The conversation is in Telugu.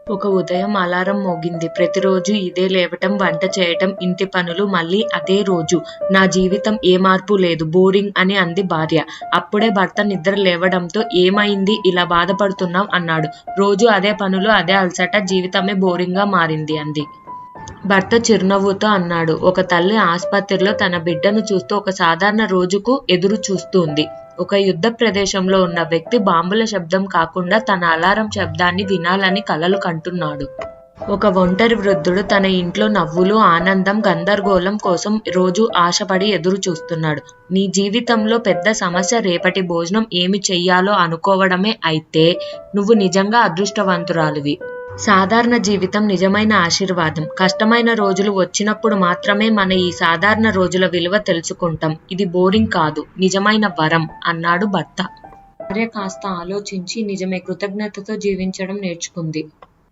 ఒక ఉదయం అలారం మోగింది. ప్రతిరోజు ఇదే లేవటం, వంట చేయటం, ఇంటి పనులు, మళ్ళీ అదే రోజు. నా జీవితం ఏ మార్పు లేదు, బోరింగ్ అని అంది భార్య. అప్పుడే భర్త నిద్ర లేవడంతో ఏమైంది, ఇలా బాధపడుతున్నావ్ అన్నాడు. రోజు అదే పనులు, అదే అలసట, జీవితమే బోరింగ్ గా మారింది అంది. భర్త చిరునవ్వుతో అన్నాడు. ఒక తల్లి ఆస్పత్రిలో తన బిడ్డను చూస్తూ ఒక సాధారణ రోజుకు ఎదురు చూస్తుంది. ఒక యుద్ధ ప్రదేశంలో ఉన్న వ్యక్తి బాంబుల శబ్దం కాకుండా తన అలారం శబ్దాన్ని వినాలని కలలు కంటున్నాడు. ఒక ఒంటరి వృద్ధుడు తన ఇంట్లో నవ్వులు, ఆనందం, గందరగోళం కోసం రోజు ఆశపడి ఎదురు చూస్తున్నాడు. నీ జీవితంలో పెద్ద సమస్య రేపటి భోజనం ఏమి చెయ్యాలో అనుకోవడమే అయితే నువ్వు నిజంగా అదృష్టవంతురాలివి. సాధారణ జీవితం నిజమైన ఆశీర్వాదం. కష్టమైన రోజులు వచ్చినప్పుడు మాత్రమే మన ఈ సాధారణ రోజుల విలువ తెలుసుకుంటాం. ఇది బోరింగ్ కాదు, నిజమైన వరం అన్నాడు భర్త. భార్య కాస్త ఆలోచించి నిజమే, కృతజ్ఞతతో జీవించడం నేర్చుకుంది.